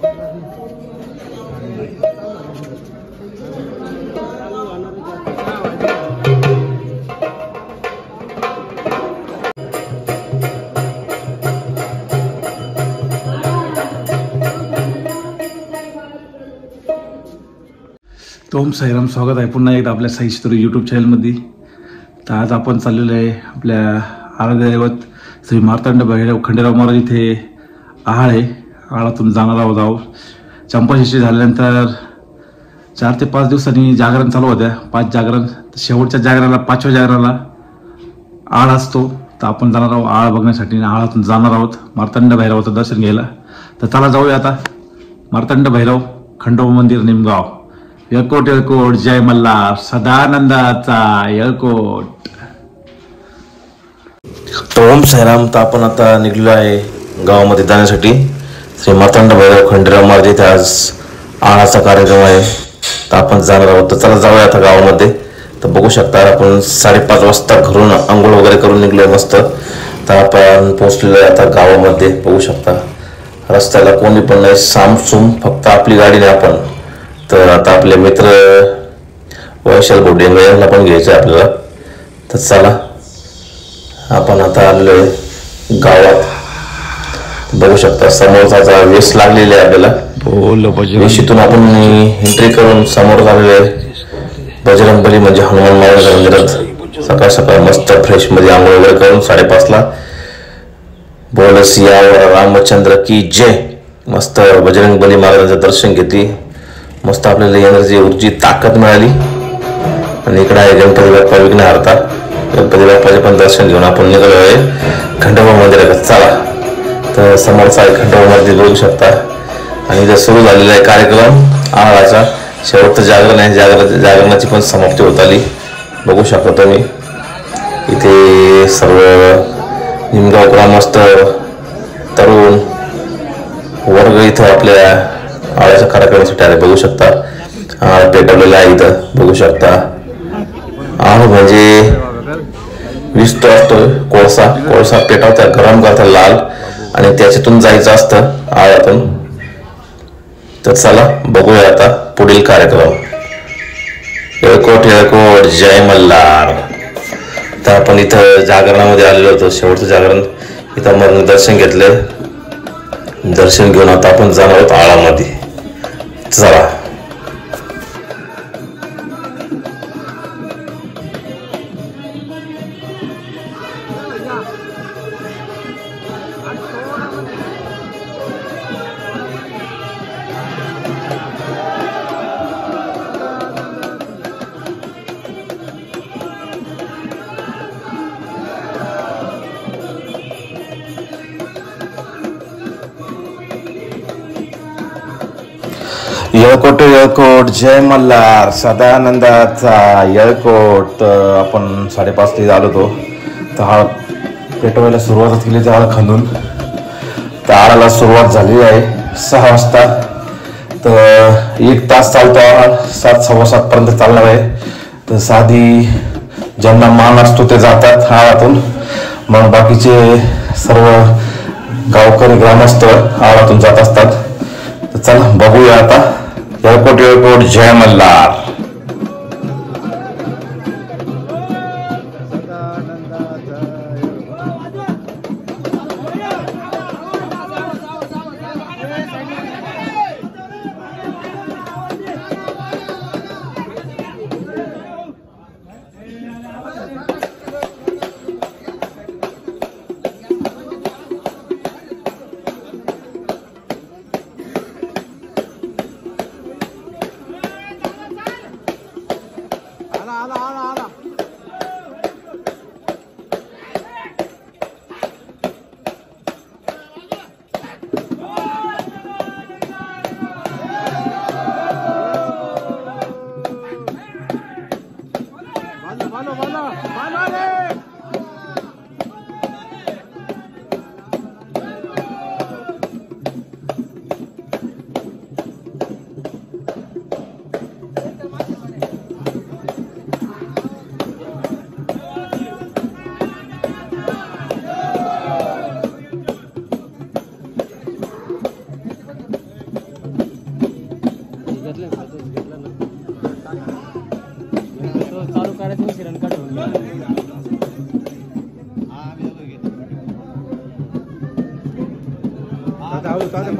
ओम साईराम, स्वागत आहे पुन्हा एकदा आपल्या साई स्टोरी यूट्यूब चॅनलमध्ये. तर आज आपण चाललेलो आहे आपल्या आराध्य दैवत श्री मार्तंड भैरव खंडेराव महाराज इथे आहाळ आहे. आहाळातून जाणार आहोत. चंपाषष्ठी झाल्यानंतर 4 ते 5 दिवसांनी जागरण चालू होत्या. 5 जागरण, शेवटच्या जागरणाला 5व्या जागरणाला आहाळ असतो. तर आपण जाणार आहोत आहाळ बघण्यासाठी. आहाळातून जाणार आहोत मार्तंड भैरवाचं दर्शन घ्यायला. तर चला जाऊया आता. मार्तंड भैरव खंडोबा मंदिर निमगाव. येळकोट येळकोट जय मल्हार, सदानंदाचा येळकोट. ओम साईराम. तर आपण आता निघलो आहे गावामध्ये जाण्यासाठी. श्री मार्तंड भैरव खंडेराव महाराज इथे आज आहाळाचा कार्यक्रम आहे. तर आपण जाणार आहोत. तर चला जाऊया आता गावामध्ये. तर बघू शकता आपण 5:30 वाजता घरून आंघोळ वगैरे करून निघलोय मस्त. तर आपण पोहोचलेलो आहे आता गावामध्ये. बघू शकता रस्त्याला कोणी पण नाही, सामसूम, फक्त आपली गाडी नाही आपण. तर आता आपले मित्र वैशाल बोडे यांना पण घ्यायचं आहे आपल्याला. तर चला आपण आता आलोय गावात. बघू शकता समोरचा वेस लागलेला आहे आपल्याला. वेशीतून आपण एंट्री करून समोर आलेलो आहे बजरंगबली म्हणजे हनुमान महाराज मंदिरात. सकाळ सकाळ मस्त फ्रेश मध्ये आंघोळ वगैरे करून 5:30ला बोल सियावर रामचंद्र की जय. मस्त बजरंगबली महाराजांचं दर्शन घेतली. मस्त आपल्याला एनर्जी, ऊर्जी, ताकद मिळाली. आणि इकडे आहे गणपती बाप्पा विघ्नहर्ता. गणपती बाप्पाचे पण दर्शन घेऊन आपण निघालो आहे खंडोबा मंदिरात. चला तर समोरचा आहे खंडोबा मंदिर बघू शकता. आणि इथे सुरू झालेला आहे कार्यक्रम आहाळाचा. शेवटचं जागरण आहे. जागरणाची पण समाप्ती होत आली. बघू शकता तुम्ही इथे सर्व निमगाव ग्रामस्थ, तरुण वर्ग इथं आपल्या आहाळाच्या कार्यक्रमासाठी आले. बघू शकता आहाळ पेटवलेला आहे इथं. बघू शकता आहाळ म्हणजे विस्तो असतो कोळसा पेटवता, गरम करता लाल, आणि त्याच्यातून जायचं असतं आहाळातून. तर चला बघूया आता पुढील कार्यक्रम. येळकोट येळकोट जय मल्हार. तर आपण इथं जागरणामध्ये आलेलो होतो. शेवटचं जागरण इथं मग दर्शन घेतलं. दर्शन घेऊन आता आपण जाणार आहोत आहाळामध्ये. चला येळकोट येळकोट जय मल्हार, सदानंदाचा येळकोट. आपण 5:30 आलो होतो. तर आहाळ पेटवायला सुरुवात केली. त्या आहाळ खांदून तर आहाळाला सुरुवात झाली आहे 6 वाजता. तर 1 तास चालतो आहाळ. 7, 7:15 पर्यंत चालणार आहे. तर साधी ज्यांना मान असतो ते जातात आहाळातून. मग बाकीचे सर्व गावकरी ग्रामस्थ आहाळातून जात असतात. तर चला बघूया आता. येळकोट येळकोट जय मल्हार. हळू तात्या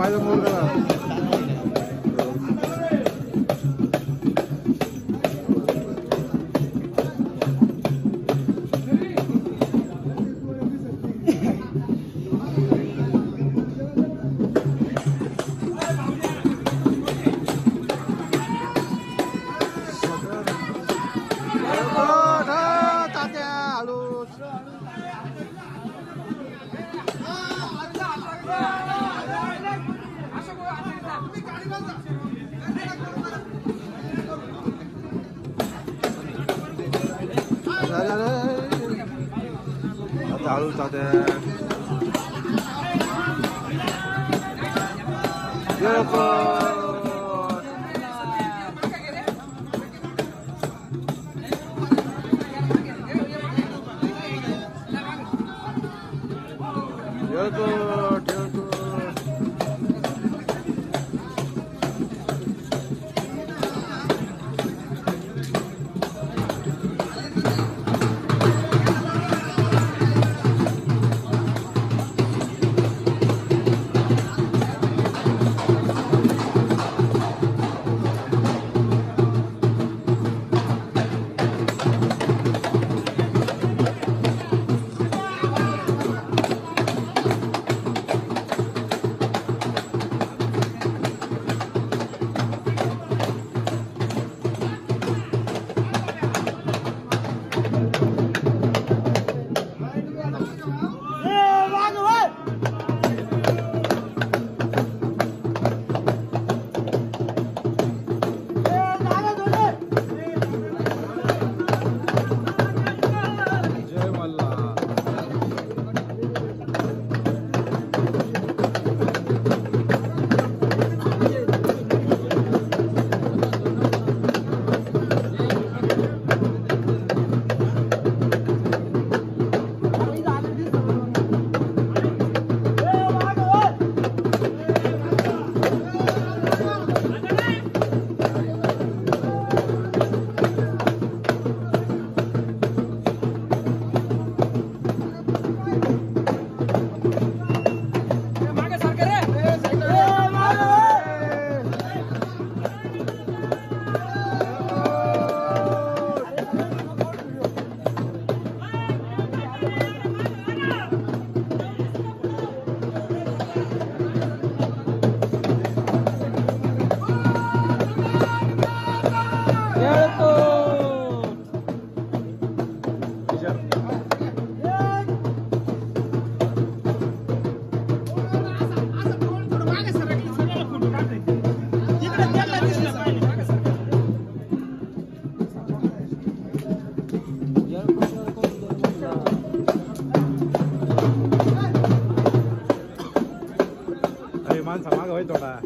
माणसा माग होय थोडा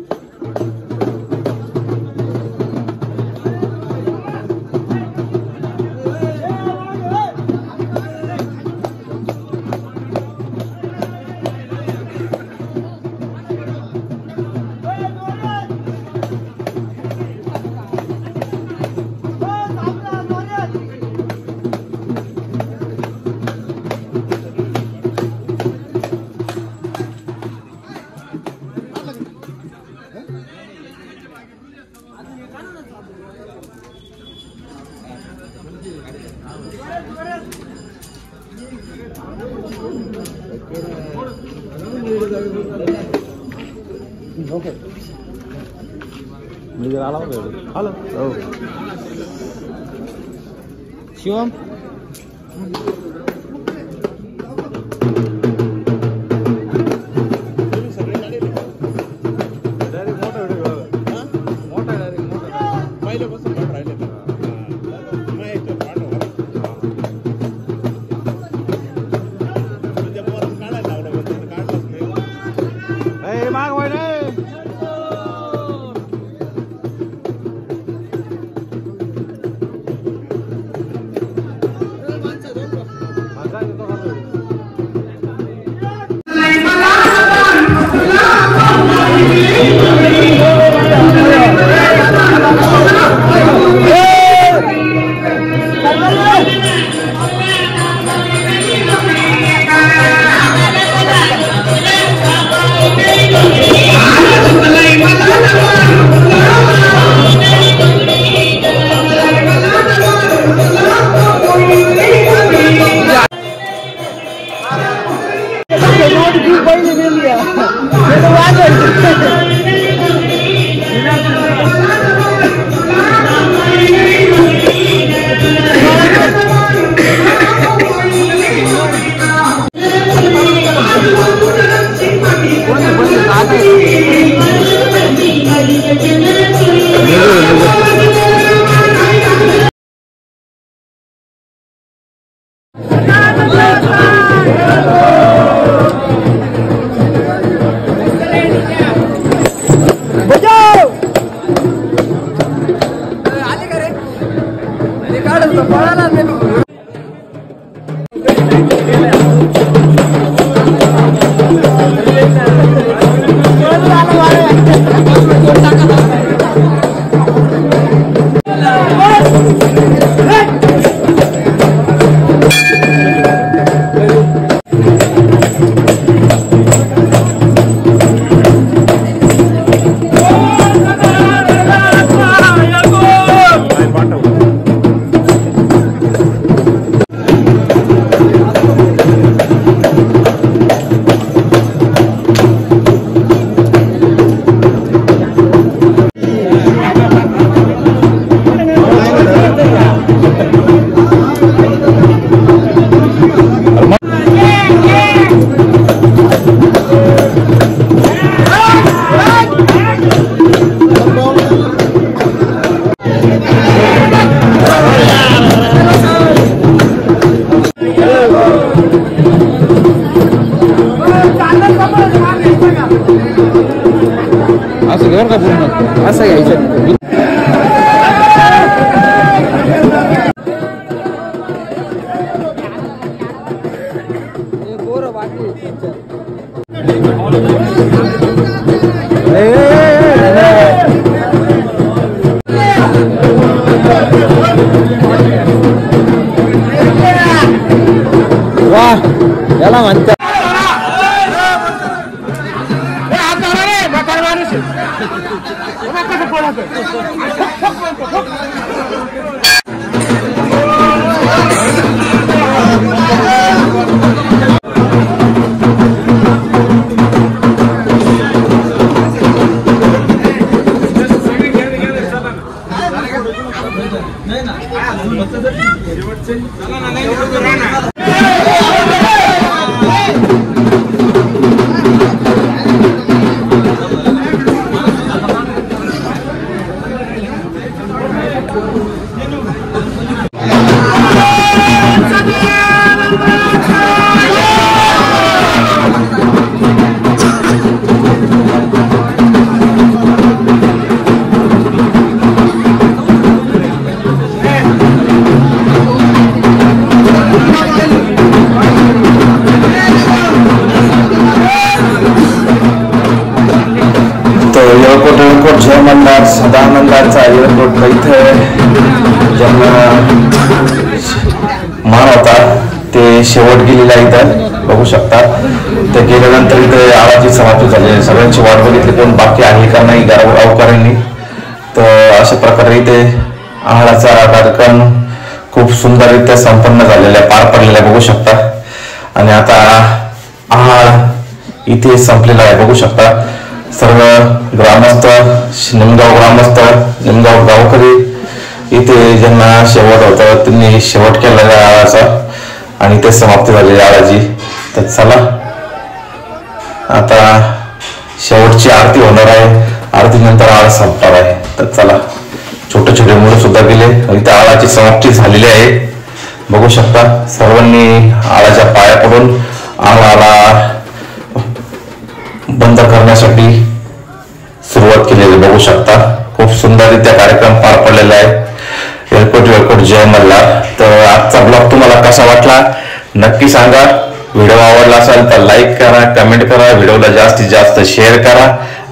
ओके मी जर आला हॅलो हो शिवम असं घेऊन का पूर्ण असं घ्यायचं. वा याला म्हणतात एअरपोर्ट जय मल्हार सदानंदाचा एअरपोर्ट इथे ज्यांना मान होता ते शेवट गेलेला इथं बघू शकता. ते गेल्यानंतर इथे आवाजी समाप्ती झाली. सगळ्यांची वाट बघितली कोण बाकी आहे का नाही गावकऱ्यांनी. तर अशा प्रकारे इथे आहाराचा कार्यक्रम खूप सुंदररित्या संपन्न झालेला पार पडलेला बघू शकता. आणि आता आहार इथे संपलेला आहे बघू शकता. सर्व ग्रामस्थ निमगाव ग्रामस्थ निमगाव गावकरी इथे ज्यांना शेवट होतं त्यांनी शेवट केलेला आळाचा आणि ते समाप्ती झालेली आळाची. तर चला आता शेवटची आरती होणार आहे. आरती नंतर आळ संपणार आहे. तर चला छोटे छोटे मुलं सुद्धा गेले. इथे आळाची समाप्ती झालेली आहे बघू शकता. सर्वांनी आळाच्या पाया पडून आळाला बंद करण्यासाठी सुरुवात केलेली बघू शकता. खूप सुंदररित्या कार्यक्रम पार पडलेला आहे. एअरपोर्ट जय मल्हार. तर आजचा ब्लॉग तुम्हाला कसा वाटला नक्की सांगा. व्हिडिओ आवडला असेल तर लाईक करा, कमेंट करा, व्हिडिओला जास्तीत जास्त शेअर करा.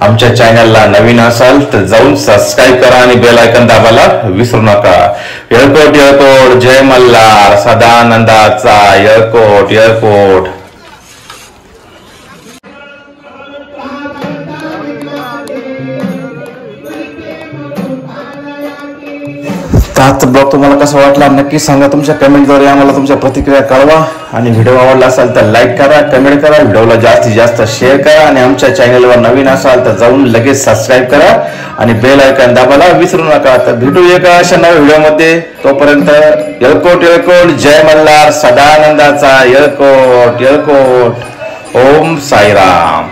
आमच्या चॅनलला नवीन असाल तर जाऊन सबस्क्राईब करा आणि बेल आयकॉन दाबायला विसरू नका. एअरपोर्ट जय मल्हार सदानंदाचा एअरपोर्ट. आजचा ब्लॉग तुम्हाला कसा वाटला नक्की सांगा, तुमच्या कमेंटद्वारे आम्हाला तुमच्या प्रतिक्रिया कळवा. आणि व्हिडिओ आवडला असेल तर लाईक करा, कमेंट करा, व्हिडिओला जास्तीत जास्त शेअर करा. आणि आमच्या चॅनलवर नवीन असाल तर जाऊन लगेच सबस्क्राईब करा आणि बेल आयकॉन दाबायला विसरू नका. तर भेटू एका अशा नव्या व्हिडिओमध्ये. तोपर्यंत येळकोट येळकोट, जय मल्हार, सदानंदाचा येळकोट येळकोट. ओम साईराम.